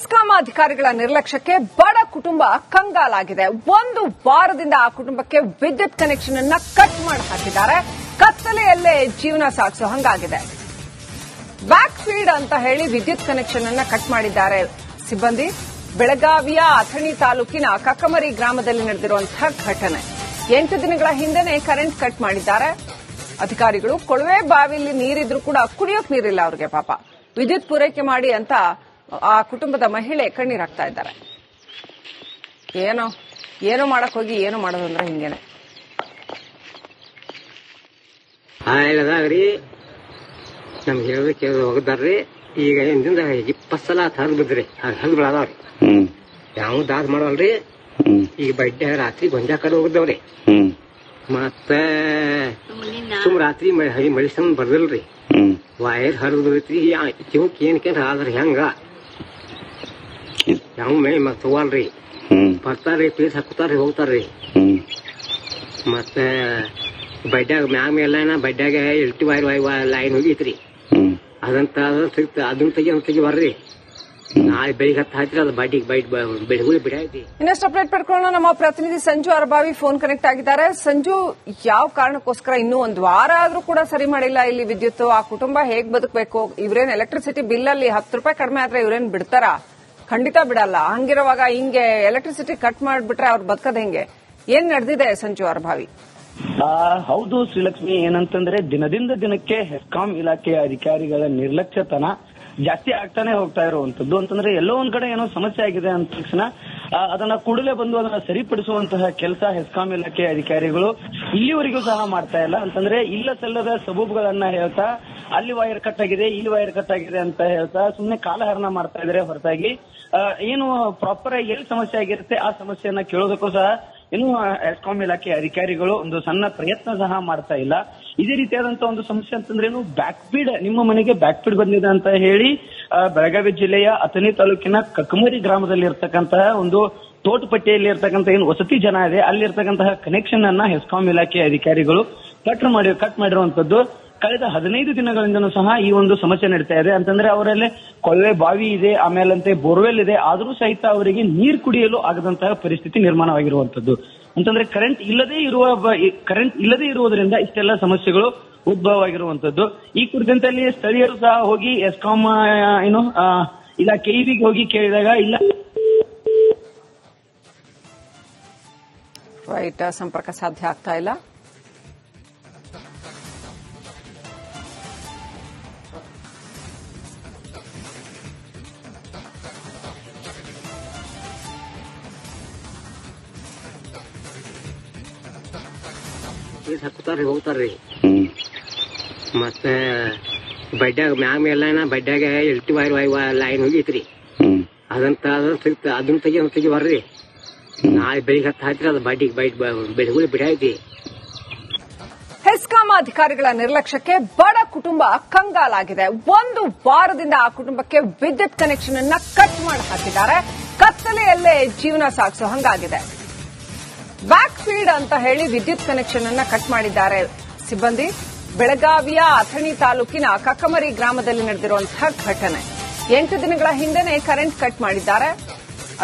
ಹೆಸ್ಕಾಂ ಅಧಿಕಾರಿಗಳ ನಿರ್ಲಕ್ಷ್ಯಕ್ಕೆ ಬಡ ಕುಟುಂಬ ಕಂಗಾಲಾಗಿದೆ. ಒಂದು ವಾರದಿಂದ ಆ ಕುಟುಂಬಕ್ಕೆ ವಿದ್ಯುತ್ ಕನೆಕ್ಷನ್ ಅನ್ನ ಕಟ್ ಮಾಡಿ ಹಾಕಿದ್ದಾರೆ. ಕತ್ತಲೆಯಲ್ಲೇ ಜೀವನ ಸಾಗಿಸೋ ಹಂಗಾಗಿದೆ. ಬ್ಯಾಕ್ ಫೀಡ್ ಅಂತ ಹೇಳಿ ವಿದ್ಯುತ್ ಕನೆಕ್ಷನ್ ಅನ್ನ ಕಟ್ ಮಾಡಿದ್ದಾರೆ ಸಿಬ್ಬಂದಿ. ಬೆಳಗಾವಿಯ ಅಥಣಿ ತಾಲೂಕಿನ ಕಕ್ಕಮರಿ ಗ್ರಾಮದಲ್ಲಿ ನಡೆದಿರುವಂತಹ ಘಟನೆ. 8 ದಿನಗಳ ಹಿಂದೆನೇ ಕರೆಂಟ್ ಕಟ್ ಮಾಡಿದ್ದಾರೆ ಅಧಿಕಾರಿಗಳು. ಕೊಳವೆ ಬಾವಿಲಿ ನೀರಿದ್ರೂ ಕೂಡ ಕುಡಿಯೋಕ್ ನೀರಿಲ್ಲ ಅವ್ರಿಗೆ. ಪಾಪ ವಿದ್ಯುತ್ ಪೂರೈಕೆ ಮಾಡಿ ಅಂತ ಆ ಕುಟುಂಬದ ಮಹಿಳೆ ಕಣ್ಣೀರಾಗ್ತಾ ಇದ್ದಾರೆ. ಏನೋ ಮಾಡಕ್ ಹೋಗಿ ಏನೋ ಮಾಡೋದು ಅಂದ್ರೆ ಹಿಂಗೇನೆ. ಹಾಳದಾಗ್ರಿ ನಮ್ಗೆ ಹೇಳೋದು ಕೇಳೋದು ಹೋಗದಾರ್ರಿ. ಈಗ ಹಿಂದಿಂದ 20 ಸಲ ಹರಿದು ಬಿದ್ರಿ, ಹರಿದು ಬಿಡಾದವ್ರಿ. ಯಾವ ದಾದ್ ಮಾಡವಲ್ರಿ. ಈಗ ಬಡ್ಡೆ ರಾತ್ರಿ ಗೊಂಜಾ ಕಡೆ ಹೋಗಿದ್ದವ್ರಿ. ಮತ್ತ ಸುಮ್ ರಾತ್ರಿ ಮಳಿಸಂದ್ ಬರ್ದಿಲ್ರಿ. ವೈರ್ ಹರಿದು ಬಿಡ್ರಿ. ಇವಕ್ ಏನ್ಕೇನ್ ಆದ್ರಿ ಹೆಂಗ ಯಾವ ಮೈ ಮತ್ ತಗೋಲ್ರಿ. ಬರ್ತಾರ್ರಿ, ಪೀಸ್ ಹಾಕುತ್ತಾರ್ರಿ, ಹೋಗ್ತಾರ್ರಿ. ಮತ್ತ ಬಡ್ಡ್ಯಾಗ ಮ್ಯಾಗ ಬಡ್ಡ್ಯಾಗ ಎಲ್ಟಿ ವೈರ್ ಲೈನ್ ಹೋಗಿತ್ರಿ. ಅದಂತ ಅದನ್ನ ತೆಗಿ ಬರ್ರಿ. ನಾಳೆ ಬೆಳಿಗ್ಗೆ 10 ಹಾಕ್ರಿ. ಅದು ಬೆಳಗುಳಿ ಬಿಡಾಯ್ತಿ. ಇನ್ನಷ್ಟು ಅಪ್ಡೇಟ್ ಪಡ್ಕೊಳ್ಳೋಣ. ನಮ್ಮ ಪ್ರತಿನಿಧಿ ಸಂಜು ಅರಬಾವಿ ಫೋನ್ ಕನೆಕ್ಟ್ ಆಗಿದ್ದಾರೆ. ಸಂಜು, ಯಾವ ಕಾರಣಕ್ಕೋಸ್ಕರ ಇನ್ನೂ ಒಂದು ವಾರ ಆದ್ರೂ ಕೂಡ ಸರಿ ಮಾಡಿಲ್ಲ ಇಲ್ಲಿ ವಿದ್ಯುತ್? ಆ ಕುಟುಂಬ ಹೇಗ್ ಬದುಕಬೇಕು? ಇವ್ರೇನ್ ಎಲೆಕ್ಟ್ರಿಸಿಟಿ ಬಿಲ್ ಅಲ್ಲಿ 10 ರೂಪಾಯಿ ಕಡಿಮೆ ಆದ್ರೆ ಇವ್ರೇನ್ ಬಿಡ್ತಾರ? ಖಂಡಿತ ಬಿಡಲ್ಲ. ಹಂಗಿರುವಾಗ ಹಿಂಗೆ ಎಲೆಕ್ಟ್ರಿಸಿಟಿ ಕಟ್ ಮಾಡ್ಬಿಟ್ರೆ ಅವ್ರು ಬದುಕದ ಹೆಂಗೆ? ಏನ್ ನಡೆದಿದೆ ಸಂಜು ಅರಬಾವಿ? ಹೌದು ಶ್ರೀಲಕ್ಷ್ಮಿ, ಏನಂತಂದ್ರೆ ದಿನದಿಂದ ದಿನಕ್ಕೆ ಹೆಸ್ಕಾಂ ಇಲಾಖೆಯ ಅಧಿಕಾರಿಗಳ ನಿರ್ಲಕ್ಷ್ಯತನ ಜಾಸ್ತಿ ಆಗ್ತಾನೆ ಹೋಗ್ತಾ ಇರುವಂತದ್ದು. ಅಂತಂದ್ರೆ ಎಲ್ಲೋ ಒಂದ್ ಕಡೆ ಏನೋ ಸಮಸ್ಯೆ ಆಗಿದೆ ಅಂದ ತಕ್ಷಣ ಅದನ್ನ ಕೂಡಲೇ ಬಂದು ಅದನ್ನ ಸರಿಪಡಿಸುವಂತಹ ಕೆಲಸ ಹೆಸ್ಕಾಂ ಇಲಾಖೆಯ ಅಧಿಕಾರಿಗಳು ಇಲ್ಲಿವರೆಗೂ ಸಹ ಮಾಡ್ತಾ ಇಲ್ಲ. ಅಂತಂದ್ರೆ ಇಲ್ಲ ಸಲ್ಲದ ಸಬೂಬ್ಗಳನ್ನ ಹೇಳ್ತಾ ಅಲ್ಲಿ ವೈರ್ ಕಟ್ ಆಗಿದೆ, ಇಲ್ಲಿ ವೈರ್ ಕಟ್ ಆಗಿದೆ ಅಂತ ಹೇಳ್ತಾ ಸುಮ್ನೆ ಕಾಲಹರಣ ಮಾಡ್ತಾ ಇದಾರೆ. ಹೊರತಾಗಿ ಏನು ಪ್ರಾಪರ್ ಆಗಿ ಎಲ್ಲಿ ಸಮಸ್ಯೆ ಆಗಿರುತ್ತೆ ಆ ಸಮಸ್ಯೆಯನ್ನ ಕೇಳೋದಕ್ಕೂ ಸಹ ಇನ್ನು ಹೆಸ್ಕಾಂ ಇಲಾಖೆ ಅಧಿಕಾರಿಗಳು ಒಂದು ಸಣ್ಣ ಪ್ರಯತ್ನ ಸಹ ಮಾಡ್ತಾ ಇಲ್ಲ. ಇದೇ ರೀತಿಯಾದಂತಹ ಒಂದು ಸಮಸ್ಯೆ ಅಂತಂದ್ರೆ ಏನು, ಬ್ಯಾಕ್ ಫೀಡ್, ನಿಮ್ಮ ಮನೆಗೆ ಬ್ಯಾಕ್ ಫೀಡ್ ಬಂದಿದೆ ಅಂತ ಹೇಳಿ ಬೆಳಗಾವಿ ಜಿಲ್ಲೆಯ ಅಥಣಿ ತಾಲೂಕಿನ ಕಕ್ಕಮರಿ ಗ್ರಾಮದಲ್ಲಿ ಇರ್ತಕ್ಕಂತಹ ಒಂದು ತೋಟಪಟ್ಟಿಯಲ್ಲಿ ಇರ್ತಕ್ಕಂಥ ಏನು ವಸತಿ ಜನ ಇದೆ, ಅಲ್ಲಿ ಇರ್ತಕ್ಕಂತಹ ಕನೆಕ್ಷನ್ ಅನ್ನ ಹೆಸ್ಕಾಂ ಇಲಾಖೆ ಅಧಿಕಾರಿಗಳು ಕಟ್ ಮಾಡಿರುವಂತದ್ದು. ಕಳೆದ 15 ದಿನಗಳಿಂದನೂ ಸಹ ಈ ಒಂದು ಸಮಸ್ಯೆ ನಡೀತಾ ಇದೆ. ಅಂತಂದ್ರೆ ಅವರಲ್ಲಿ ಕೊಳವೆ ಬಾವಿ ಇದೆ, ಆಮೇಲಂತೆ ಬೋರ್ವೆಲ್ ಇದೆ, ಆದ್ರೂ ಸಹಿತ ಅವರಿಗೆ ನೀರು ಕುಡಿಯಲು ಆಗದಂತಹ ಪರಿಸ್ಥಿತಿ ನಿರ್ಮಾಣವಾಗಿರುವಂತದ್ದು. ಅಂತಂದ್ರೆ ಕರೆಂಟ್ ಇಲ್ಲದೆ ಇರುವುದರಿಂದ ಇಷ್ಟೆಲ್ಲ ಸಮಸ್ಯೆಗಳು ಉದ್ಭವವಾಗಿರುವಂತದ್ದು. ಈ ಕುರಿತಂತೆ ಅಲ್ಲಿ ಸ್ಥಳೀಯರು ಸಹ ಹೋಗಿ ಹೆಸ್ಕಾಂ ಇಲಾಖೆ ಹೋಗಿ ಕೇಳಿದಾಗ ಇಲ್ಲ ರೈಟ್, ಸಂಪರ್ಕ ಸಾಧ್ಯ ಆಗ್ತಾ ಇಲ್ಲ. ಹಾಕುತ್ತಾರ್ರಿ, ಹೋಗ್ತಾರ್ರಿ. ಮತ್ತ ಬಡ್ಡ್ಯಾಗ ಮ್ಯಾಗ ಬಡ್ಡ್ಯಾಗ ಎಲ್ಟಿ ವೈರ್ ಲೈನ್ ಹೋಗಿತ್ರಿ. ಅದನ್ನ ತೆಗಿ ಬರ್ರಿ. ನಾಳೆ ಬೆಳಿಗ್ಗೆ 10 ಹಾಕ್ರಿ. ಅದು ಬೆಳಗುಳಿ ಬಿಡಾಯ್ತಿ. ಹೆಸ್ಕಾಂ ಅಧಿಕಾರಿಗಳ ನಿರ್ಲಕ್ಷ್ಯಕ್ಕೆ ಬಡ ಕುಟುಂಬ ಕಂಗಾಲಾಗಿದೆ. ಒಂದು ವಾರದಿಂದ ಆ ಕುಟುಂಬಕ್ಕೆ ವಿದ್ಯುತ್ ಕನೆಕ್ಷನ್ ಅನ್ನ ಕಟ್ ಮಾಡಿ ಹಾಕಿದ್ದಾರೆ. ಕತ್ತಲೆಯಲ್ಲೇ ಜೀವನ ಸಾಗಿಸೋ ಹಂಗಾಗಿದೆ. ಬ್ಯಾಕ್ ಫೀಡ್ ಅಂತ ಹೇಳಿ ವಿದ್ಯುತ್ ಕನೆಕ್ಷನ್ ಅನ್ನ ಕಟ್ ಮಾಡಿದ್ದಾರೆ ಸಿಬ್ಬಂದಿ. ಬೆಳಗಾವಿಯ ಅಥಣಿ ತಾಲೂಕಿನ ಕಕ್ಕಮರಿ ಗ್ರಾಮದಲ್ಲಿ ನಡೆದಿರುವಂತಹ ಘಟನೆ. 8 ದಿನಗಳ ಹಿಂದೆನೇ ಕರೆಂಟ್ ಕಟ್ ಮಾಡಿದ್ದಾರೆ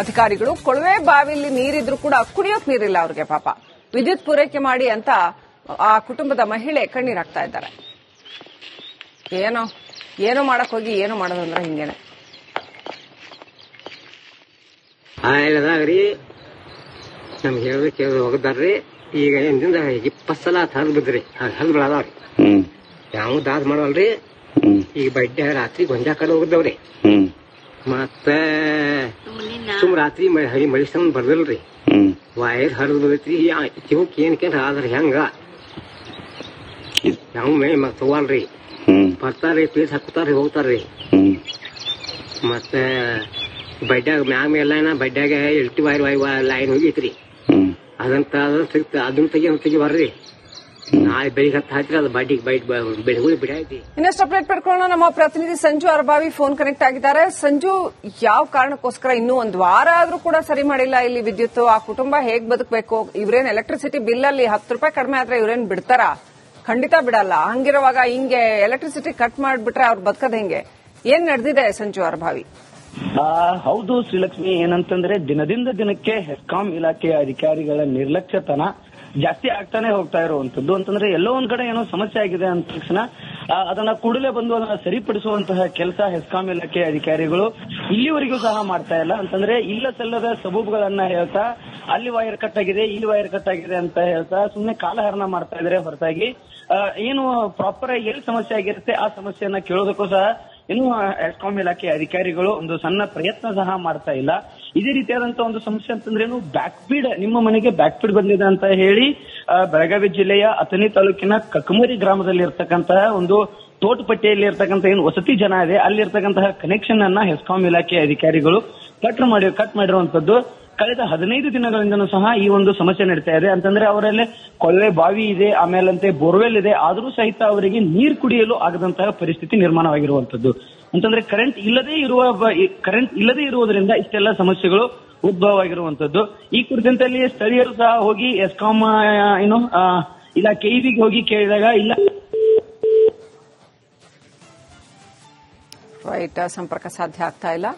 ಅಧಿಕಾರಿಗಳು. ಕೊಳವೆ ಬಾವಿಲಿ ನೀರಿದ್ರೂ ಕೂಡ ಕುಡಿಯೋಕ್ ನೀರಿಲ್ಲ ಅವ್ರಿಗೆ. ಪಾಪ ವಿದ್ಯುತ್ ಪೂರೈಕೆ ಮಾಡಿ ಅಂತ ಆ ಕುಟುಂಬದ ಮಹಿಳೆ ಕಣ್ಣೀರಾಗ್ತಾ ಇದ್ದಾರೆ. ಏನೋ ಮಾಡಕ್ ಹೋಗಿ ಏನೋ ಮಾಡೋದು ಅಂದ್ರೆ ಹಿಂಗೇನೆ. ಹಾಳದಾಗ್ರಿ ನಮ್ಗೆ ಹೇಳೋದು ಕೇಳೋದು ಹೋಗದಾರ್ರಿ. ಈಗ ಹಿಂದಿಂದ 20 ಸಲ ಹರಿದು ಬಿದ್ರಿ, ಹರಿದು ಬಿಡಾದವ್ರಿ. ಯಾವ ದಾದ್ ಮಾಡವಲ್ರಿ. ಈಗ ಬಡ್ಡೆ ರಾತ್ರಿ ಗೊಂಜಾ ಕಡೆ ಹೋಗಿದ್ದವ್ರಿ. ಮತ್ತ ಸುಮ್ ರಾತ್ರಿ ಮಳಿಸಂದ್ ಬರ್ದಿಲ್ರಿ. ವೈರ್ ಹರಿದು ಬಿಡ್ರಿ. ಇವಕ್ ಏನ್ಕೇನ್ ಆದ್ರಿ ಹೆಂಗ ಯಾವ ಮೈ ಮತ್ ತಗೋಲ್ರಿ. ಬರ್ತಾರ್ರಿ, ಪೀಸ್ ಹಾಕುತ್ತಾರ್ರಿ, ಹೋಗ್ತಾರ್ರಿ. ಮತ್ತ ಬಡ್ಡ್ಯಾಗ ಮ್ಯಾಗ ಬಡ್ಡ್ಯಾಗ ಎಲ್ಟಿ ವೈರ್ ಲೈನ್ ಹೋಗಿತ್ರಿ. ಅದನ್ನ ತೆಗಿ ಬರ್ರಿ. ನಾಳೆ ಬೆಳಿಗ್ಗೆ 10 ಹಾಕ್ರಿ. ಅದು ಬೆಳಗುಳಿ ಬಿಡಾಯ್ತಿ. ಇನ್ನಷ್ಟು ಅಪ್ಡೇಟ್ ಪಡ್ಕೊಳ್ಳೋಣ. ನಮ್ಮ ಪ್ರತಿನಿಧಿ ಸಂಜು ಅರಬಾವಿ ಫೋನ್ ಕನೆಕ್ಟ್ ಆಗಿದ್ದಾರೆ. ಸಂಜು, ಯಾವ ಕಾರಣಕ್ಕೋಸ್ಕರ ಇನ್ನೂ ಒಂದು ವಾರ ಆದ್ರೂ ಕೂಡ ಸರಿ ಮಾಡಿಲ್ಲ ಇಲ್ಲಿ ವಿದ್ಯುತ್? ಆ ಕುಟುಂಬ ಹೇಗ್ ಬದುಕಬೇಕು? ಇವ್ರೇನ್ ಎಲೆಕ್ಟ್ರಿಸಿಟಿ ಬಿಲ್ ಅಲ್ಲಿ 10 ರೂಪಾಯಿ ಕಡಿಮೆ ಆದ್ರೆ ಇವ್ರೇನ್ ಬಿಡ್ತಾರ? ಖಂಡಿತ ಬಿಡಲ್ಲ. ಹಂಗಿರುವಾಗ ಹಿಂಗೆ ಎಲೆಕ್ಟ್ರಿಸಿಟಿ ಕಟ್ ಮಾಡ್ಬಿಟ್ರೆ ಅವ್ರು ಬದುಕದ ಹೆಂಗೆ? ಏನ್ ನಡೆದಿದೆ ಸಂಜು ಅರಬಾವಿ? ಹೌದು ಶ್ರೀಲಕ್ಷ್ಮಿ, ಏನಂತಂದ್ರೆ ದಿನದಿಂದ ದಿನಕ್ಕೆ ಹೆಸ್ಕಾಂ ಇಲಾಖೆಯ ಅಧಿಕಾರಿಗಳ ನಿರ್ಲಕ್ಷ್ಯತನ ಜಾಸ್ತಿ ಆಗ್ತಾನೆ ಹೋಗ್ತಾ ಇರುವಂತದ್ದು. ಅಂತಂದ್ರೆ ಎಲ್ಲೋ ಒಂದ್ ಕಡೆ ಏನೋ ಸಮಸ್ಯೆ ಆಗಿದೆ ಅಂದ ತಕ್ಷಣ ಅದನ್ನ ಕೂಡಲೇ ಬಂದು ಅದನ್ನ ಸರಿಪಡಿಸುವಂತಹ ಕೆಲಸ ಹೆಸ್ಕಾಂ ಇಲಾಖೆಯ ಅಧಿಕಾರಿಗಳು ಇಲ್ಲಿವರೆಗೂ ಸಹ ಮಾಡ್ತಾ ಇಲ್ಲ. ಅಂತಂದ್ರೆ ಇಲ್ಲ ಸಲ್ಲದ ಸಬೂಬುಗಳನ್ನ ಹೇಳ್ತಾ ಅಲ್ಲಿ ವೈರ್ ಕಟ್ ಆಗಿದೆ, ಇಲ್ಲಿ ವೈರ್ ಕಟ್ ಆಗಿದೆ ಅಂತ ಹೇಳ್ತಾ ಸುಮ್ನೆ ಕಾಲಹರಣ ಮಾಡ್ತಾ ಇದಾರೆ ಹೊರತಾಗಿ ಏನು ಪ್ರಾಪರ್ ಎಲ್ಲಿ ಸಮಸ್ಯೆ ಆಗಿರುತ್ತೆ ಆ ಸಮಸ್ಯೆಯನ್ನ ಕೇಳೋದಕ್ಕೂ ಸಹ ಇನ್ನು ಹೆಸ್ಕಾಂ ಇಲಾಖೆಯ ಅಧಿಕಾರಿಗಳು ಒಂದು ಸಣ್ಣ ಪ್ರಯತ್ನ ಸಹ ಮಾಡ್ತಾ ಇಲ್ಲ. ಇದೇ ರೀತಿಯಾದಂತಹ ಒಂದು ಸಮಸ್ಯೆ ಅಂತಂದ್ರೆ ಬ್ಯಾಕ್ ಫೀಡ್, ನಿಮ್ಮ ಮನೆಗೆ ಬ್ಯಾಕ್ ಫೀಡ್ ಬಂದಿದೆ ಅಂತ ಹೇಳಿ ಬೆಳಗಾವಿ ಜಿಲ್ಲೆಯ ಅಥಣಿ ತಾಲೂಕಿನ ಕಕಮರಿ ಗ್ರಾಮದಲ್ಲಿ ಇರ್ತಕ್ಕಂತಹ ಒಂದು ತೋಟಪಟ್ಟಿಯಲ್ಲಿ ಇರ್ತಕ್ಕಂಥ ಏನು ವಸತಿ ಜನ ಇದೆ ಅಲ್ಲಿ ಇರ್ತಕ್ಕಂತಹ ಕನೆಕ್ಷನ್ ಅನ್ನ ಹೆಸ್ಕಾಂ ಇಲಾಖೆಯ ಅಧಿಕಾರಿಗಳು ಕಟ್ ಮಾಡಿರುವಂತದ್ದು. ಕಳೆದ 15 ದಿನಗಳಿಂದನೂ ಸಹ ಈ ಒಂದು ಸಮಸ್ಯೆ ನಡೀತಾ ಇದೆ. ಅಂತಂದ್ರೆ ಅವರಲ್ಲಿ ಕೊಳವೆ ಬಾವಿ ಇದೆ, ಆಮೇಲಂತೆ ಬೋರ್ವೆಲ್ ಇದೆ, ಆದರೂ ಸಹಿತ ಅವರಿಗೆ ನೀರು ಕುಡಿಯಲು ಆಗದಂತಹ ಪರಿಸ್ಥಿತಿ ನಿರ್ಮಾಣವಾಗಿರುವಂತದ್ದು. ಅಂತಂದ್ರೆ ಕರೆಂಟ್ ಇಲ್ಲದೆ ಇರುವುದರಿಂದ ಇಷ್ಟೆಲ್ಲ ಸಮಸ್ಯೆಗಳು ಉದ್ಭವವಾಗಿರುವಂತದ್ದು. ಈ ಕುರಿತಂತೆ ಸ್ಥಳೀಯರು ಸಹ ಹೋಗಿ ಹೆಸ್ಕಾಂ ಇಲ್ಲ ಕೆಇಬಿಗೆ ಹೋಗಿ ಕೇಳಿದಾಗ ಇಲ್ಲ ರೈಟ್, ಸಂಪರ್ಕ ಸಾಧ್ಯ ಆಗ್ತಾ ಇಲ್ಲ.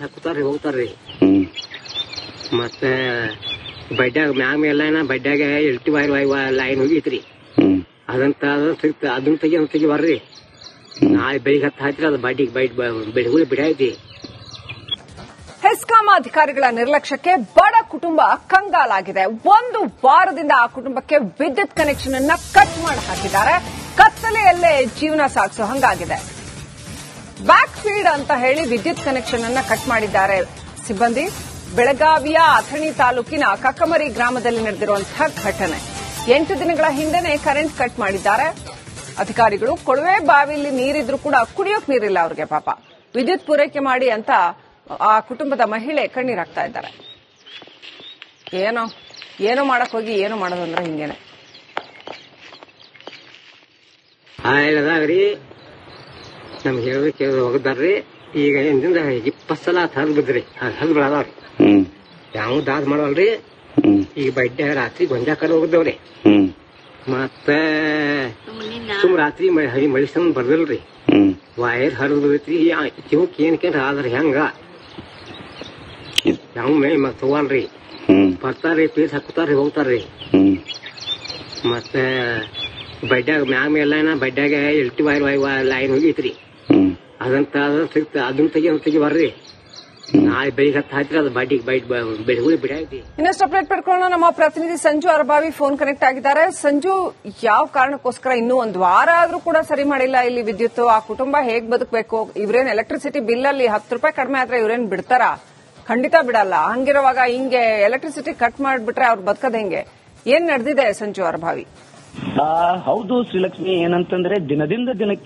ಹಾಕುತ್ತಾರ್ರಿ ಹೋಗ್ತಾರ್ರಿ. ಮತ್ತೆ ಬಡ್ಡ್ಯಾಗ ಮ್ಯಾಗ ಮೇಲೆನ ಬಡ್ಡ್ಯಾಗ ಎಲ್ಟಿ ಲೈನ್ ಹೋಗಿತ್ರಿ. ಅದನ್ನ ತೆಗಿ ಬರ್ರಿ, ನಾಳೆ ಬೆಳಿಗ್ಗೆ 10 ಹಾಕ್ರಿ ಅದು ಬೆಳಗುಳಿ ಬಿಡಾಯ್ತಿ. ಹೆಸ್ಕಾಂ ಅಧಿಕಾರಿಗಳ ನಿರ್ಲಕ್ಷ್ಯಕ್ಕೆ ಬಡ ಕುಟುಂಬ ಕಂಗಾಲಾಗಿದೆ. ಒಂದು ವಾರದಿಂದ ಆ ಕುಟುಂಬಕ್ಕೆ ವಿದ್ಯುತ್ ಕನೆಕ್ಷನ್ ಅನ್ನ ಕಟ್ ಮಾಡಿ ಹಾಕಿದ್ದಾರೆ. ಕತ್ತಲೆಯಲ್ಲೇ ಜೀವನ ಸಾಗಿಸೋ ಹಂಗಾಗಿದೆ. ಬ್ಯಾಕ್ ಫೀಡ್ ಅಂತ ಹೇಳಿ ವಿದ್ಯುತ್ ಕನೆಕ್ಷನ್ ಅನ್ನ ಕಟ್ ಮಾಡಿದ್ದಾರೆ ಸಿಬ್ಬಂದಿ. ಬೆಳಗಾವಿಯ ಅಥಣಿ ತಾಲೂಕಿನ ಕಕಮರಿ ಗ್ರಾಮದಲ್ಲಿ ನಡೆದಿರುವಂತಹ ಘಟನೆ. 8 ದಿನಗಳ ಹಿಂದೆನೆ ಕರೆಂಟ್ ಕಟ್ ಮಾಡಿದ್ದಾರೆ ಅಧಿಕಾರಿಗಳು. ಕೊಳವೆ ಬಾವಿಲಿ ನೀರಿದ್ರು ಕೂಡ ಕುಡಿಯೋಕ್ ನೀರಿಲ್ಲ ಅವ್ರಿಗೆ. ಪಾಪ ವಿದ್ಯುತ್ ಪೂರೈಕೆ ಮಾಡಿ ಅಂತ ಆ ಕುಟುಂಬದ ಮಹಿಳೆ ಕಣ್ಣೀರಾಗ್ತಾ ಇದ್ದಾರೆ. ಏನೋ ಮಾಡಕ್ ಹೋಗಿ ಏನೋ ಮಾಡೋದಂದ್ರೆ ಹಿಂಗೇನೆ. ನಮ್ಗೆ ಹೇಳೋದಕ್ಕೆ ಹೋಗಿದ್ದಾರ್ರಿ. ಈಗ ಎಂದಿಂದ 20 ಸಲ ಹರಿದು ಬಿದ್ರಿ, ಹರಿದು ಬಿಡಾದವ್ರಿ. ಯಾವ ದಾದ್ ಮಾಡವಲ್ರಿ. ಈಗ ಬಡ್ಡೆ ರಾತ್ರಿ ಗೊಂಜಾ ಕಡೆ ಹೋಗಿದ್ದವ್ರಿ. ಮತ್ತೆ ಸುಮ್ ರಾತ್ರಿ ಮಳಿಸಂಗ್ ಬರ್ದಲ್ರಿ. ವೈರ್ ಹರಿದು ಬಿಡ್ತ್ರಿ. ಇವಕ್ ಏನ್ ಆದ್ರಿ ಹೆಂಗ ಯಾವ ಮೇ ಮತ್ ತಗೋಲ್ರಿ. ಬರ್ತಾರ್ರಿ, ಪೀಸ್ ಹಾಕುತ್ತಾರ್ರಿ, ಹೋಗ್ತಾರ್ರಿ. ಮತ್ತೆ ಬಡ್ಡ್ಯಾಗ ಮ್ಯಾಗ ಮೇಲೆನ ಬಡ್ಡ್ಯಾಗ ಎಲ್ಟಿ ಲೈನ್ ಹೋಗಿತ್ರಿ. ಅದನ್ನ ತೆಗಿ ಬರ್ರಿ, ನಾಳೆ ಬೆಳಿಗ್ಗೆ 10 ಹಾಕ್ರಿ ಅದು ಬೆಳಗುಳಿ ಬಿಡಾಯ್ತಿ. ಇನ್ನಷ್ಟು ಅಪ್ಡೇಟ್ ಪಡ್ಕೊಳ್ಳೋಣ. ನಮ್ಮ ಪ್ರತಿನಿಧಿ ಸಂಜು ಅರಬಾವಿ ಫೋನ್ ಕನೆಕ್ಟ್ ಆಗಿದ್ದಾರೆ. ಸಂಜು, ಯಾವ ಕಾರಣಕ್ಕೋಸ್ಕರ ಇನ್ನೂ ಒಂದು ವಾರ ಆದ್ರೂ ಕೂಡ ಸರಿ ಮಾಡಿಲ್ಲ ಇಲ್ಲಿ ವಿದ್ಯುತ್? ಆ ಕುಟುಂಬ ಹೇಗ್ ಬದುಕಬೇಕು? ಇವ್ರೇನ್ ಎಲೆಕ್ಟ್ರಿಸಿಟಿ ಬಿಲ್ ಅಲ್ಲಿ 10 ರೂಪಾಯಿ ಕಡಿಮೆ ಆದ್ರೆ ಇವ್ರೇನ್ ಬಿಡ್ತಾರ? ಖಂಡಿತ ಬಿಡಲ್ಲ. ಹಂಗಿರುವಾಗ ಹಿಂಗೆ ಎಲೆಕ್ಟ್ರಿಸಿಟಿ ಕಟ್ ಮಾಡ್ಬಿಟ್ರೆ ಅವ್ರು ಬದುಕದ ಹೆಂಗೆ? ಏನ್ ನಡೆದಿದೆ ಸಂಜು ಅರಬಾವಿ? ಹೌದು ಶ್ರೀಲಕ್ಷ್ಮಿ, ಏನಂತಂದ್ರೆ ದಿನದಿಂದ ದಿನಕ್ಕೆ